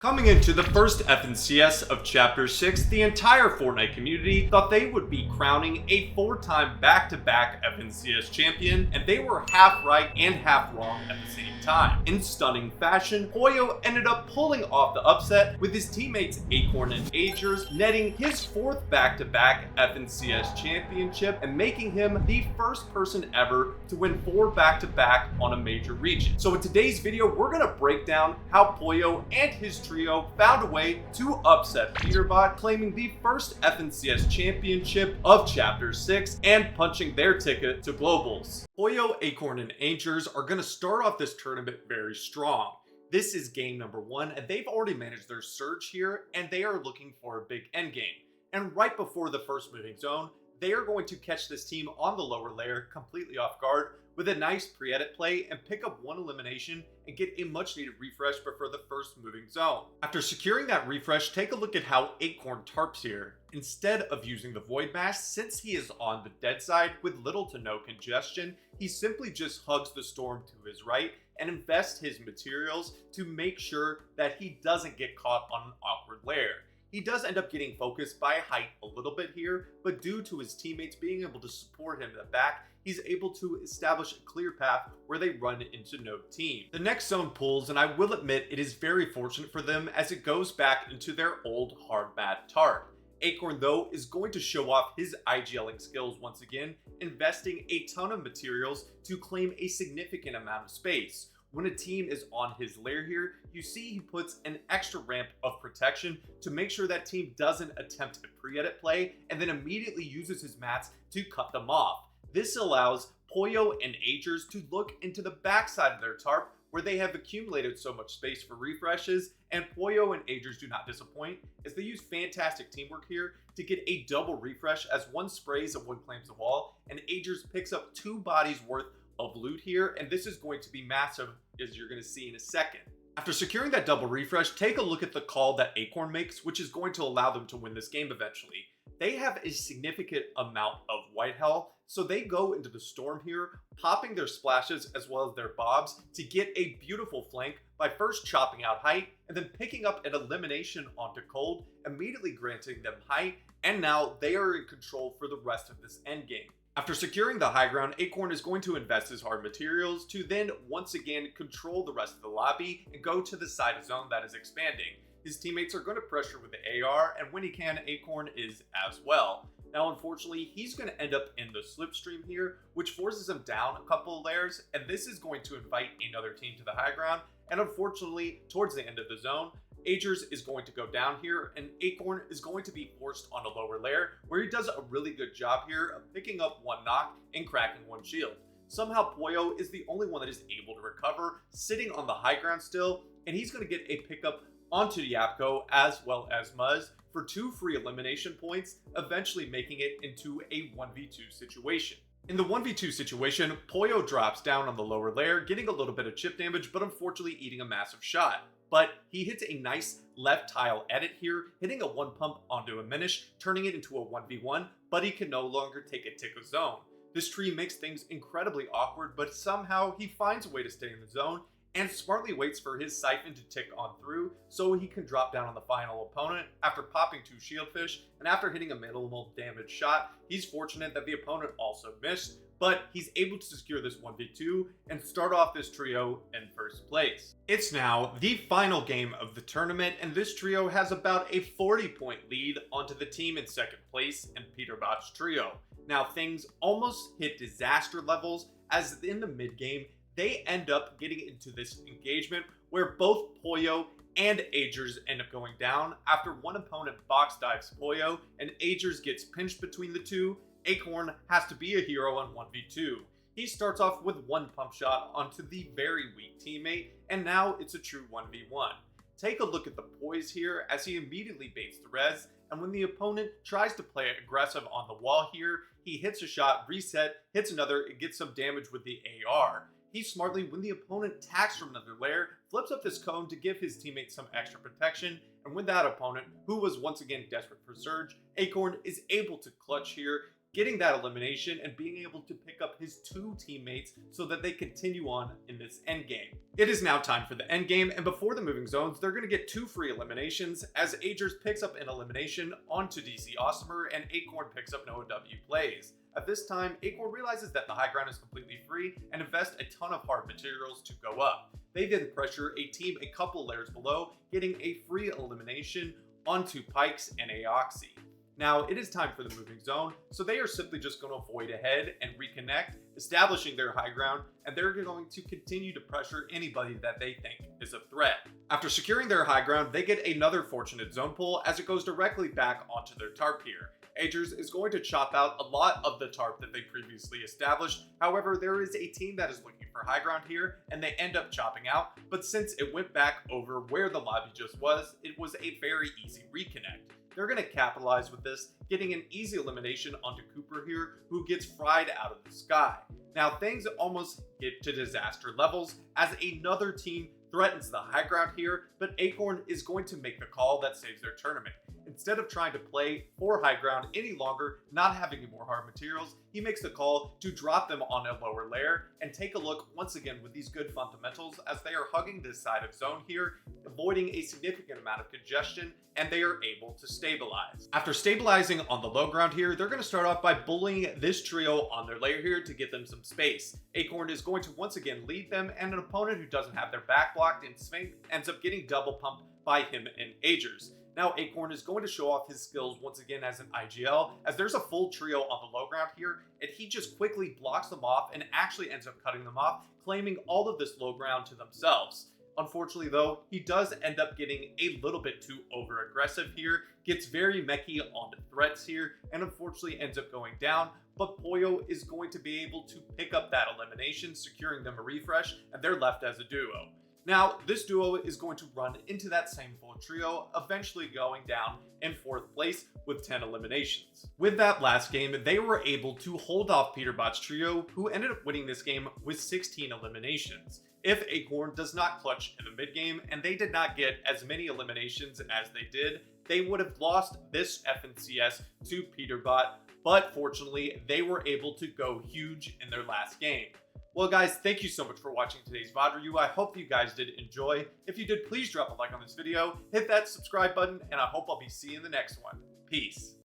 Coming into the first FNCS of Chapter 6, the entire Fortnite community thought they would be crowning a 4-time back-to-back FNCS champion, and they were half right and half wrong at the same time. In stunning fashion, Pollo ended up pulling off the upset with his teammates Acorn and Ajerrs netting his 4th back-to-back FNCS championship and making him the first person ever to win 4 back-to-back on a major region. So in today's video, we're going to break down how Pollo and his trio found a way to upset Peterbot, claiming the first FNCS championship of Chapter 6 and punching their ticket to Globals. Pollo, Acorn, and Ajerrs are going to start off this tournament very strong. This is game number 1, and they've already managed their surge here, and they are looking for a big endgame. And right before the first moving zone, they are going to catch this team on the lower layer completely off guard with a nice pre-edit play and pick up 1 elimination and get a much needed refresh before the first moving zone. After securing that refresh, take a look at how Acorn tarps here. Instead of using the Void Mask, since he is on the dead side with little to no congestion, he simply just hugs the storm to his right and invests his materials to make sure that he doesn't get caught on an awkward layer. He does end up getting focused by height a little bit here, but due to his teammates being able to support him in the back, he's able to establish a clear path where they run into no team. The next zone pulls, and I will admit it is very fortunate for them as it goes back into their old hard mat tarp. Acorn, though, is going to show off his IGLing skills once again, investing a ton of materials to claim a significant amount of space. When a team is on his lair here, you see he puts an extra ramp of protection to make sure that team doesn't attempt a pre-edit play and then immediately uses his mats to cut them off. This allows Pollo and Ajerrs to look into the backside of their tarp where they have accumulated so much space for refreshes, and Pollo and Ajerrs do not disappoint as they use fantastic teamwork here to get a double refresh as one sprays and one claims the wall, and Ajerrs picks up 2 bodies worth of loot here, and this is going to be massive as you're going to see in a second. After securing that double refresh, take a look at the call that Acorn makes, which is going to allow them to win this game eventually. They have a significant amount of white hell, so they go into the storm here, popping their splashes as well as their bobs to get a beautiful flank by first chopping out height and then picking up an elimination onto cold, immediately granting them height, and now they are in control for the rest of this endgame. After securing the high ground, Acorn is going to invest his hard materials to then once again control the rest of the lobby and go to the side zone that is expanding. His teammates are going to pressure with the AR, and when he can, Acorn is as well. Now, unfortunately, he's going to end up in the slipstream here, which forces him down a couple of layers, and this is going to invite another team to the high ground. And unfortunately, towards the end of the zone, Ajerrs is going to go down here, and Acorn is going to be forced on a lower layer, where he does a really good job here of picking up 1 knock and cracking 1 shield. Somehow, Pollo is the only one that is able to recover, sitting on the high ground still, and he's going to get a pickup onto Yapko as well as Muzz for 2 free elimination points, eventually making it into a 1v2 situation. In the 1v2 situation, Pollo drops down on the lower layer, getting a little bit of chip damage, but unfortunately eating a massive shot. But he hits a nice left tile edit here, hitting a 1 pump onto a Minish, turning it into a 1v1, but he can no longer take a tick of zone. This tree makes things incredibly awkward, but somehow he finds a way to stay in the zone and smartly waits for his siphon to tick on through so he can drop down on the final opponent after popping 2 shieldfish, and after hitting a minimal damage shot, he's fortunate that the opponent also missed, but he's able to secure this 1v2 and start off this trio in first place. It's now the final game of the tournament, and this trio has about a 40-point lead onto the team in second place and Peterbot's trio. Now things almost hit disaster levels as in the mid game, they end up getting into this engagement where both Pollo and Ajerrs end up going down after one opponent box dives Pollo and Ajerrs gets pinched between the two. Acorn has to be a hero on 1v2. He starts off with 1 pump shot onto the very weak teammate, and now it's a true 1v1. Take a look at the poise here as he immediately baits the res, and when the opponent tries to play aggressive on the wall here, he hits a shot, reset, hits another, and gets some damage with the AR. He smartly, when the opponent tacks from another layer, flips up this cone to give his teammates some extra protection, and with that opponent, who was once again desperate for surge, Acorn is able to clutch here, getting that elimination and being able to pick up his 2 teammates so that they continue on in this endgame. It is now time for the endgame, and before the moving zones, they're going to get 2 free eliminations as Ajerrs picks up an elimination onto DC Awesomer and Acorn picks up Noah W plays. At this time, Acorn realizes that the high ground is completely free and invests a ton of hard materials to go up. They then pressure a team a couple layers below, getting a free elimination onto Pikes and Aoxy. Now, it is time for the moving zone, so they are simply just going to avoid ahead and reconnect, establishing their high ground, and they're going to continue to pressure anybody that they think is a threat. After securing their high ground, they get another fortunate zone pull as it goes directly back onto their tarp here. Ajerrs is going to chop out a lot of the tarp that they previously established. However, there is a team that is looking for high ground here, and they end up chopping out, but since it went back over where the lobby just was, it was a very easy reconnect. They're going to capitalize with this, getting an easy elimination onto Cooper here, who gets fried out of the sky. Now, things almost get to disaster levels as another team threatens the high ground here, but Acorn is going to make the call that saves their tournament. Instead of trying to play for high ground any longer, not having any more hard materials, he makes the call to drop them on a lower layer and take a look once again with these good fundamentals as they are hugging this side of zone here, avoiding a significant amount of congestion, and they are able to stabilize. After stabilizing on the low ground here, they're going to start off by bullying this trio on their layer here to get them some space. Acorn is going to once again lead them, and an opponent who doesn't have their back blocked in Sphinx ends up getting double pumped by him and Ajerrs. Now Acorn is going to show off his skills once again as an IGL, as there's a full trio on the low ground here, and he just quickly blocks them off and actually ends up cutting them off, claiming all of this low ground to themselves. Unfortunately though, he does end up getting a little bit too over aggressive here, gets very mechy on the threats here, and unfortunately ends up going down, but Pollo is going to be able to pick up that elimination, securing them a refresh, and they're left as a duo. Now, this duo is going to run into that same full trio, eventually going down in 4th place with 10 eliminations. With that last game, they were able to hold off Peterbot's trio, who ended up winning this game with 16 eliminations. If Acorn does not clutch in the mid game and they did not get as many eliminations as they did, they would have lost this FNCS to Peterbot, but fortunately, they were able to go huge in their last game. Well guys, thank you so much for watching today's VOD review. I hope you guys did enjoy. If you did, please drop a like on this video, hit that subscribe button, and I hope I'll be seeing you in the next one. Peace.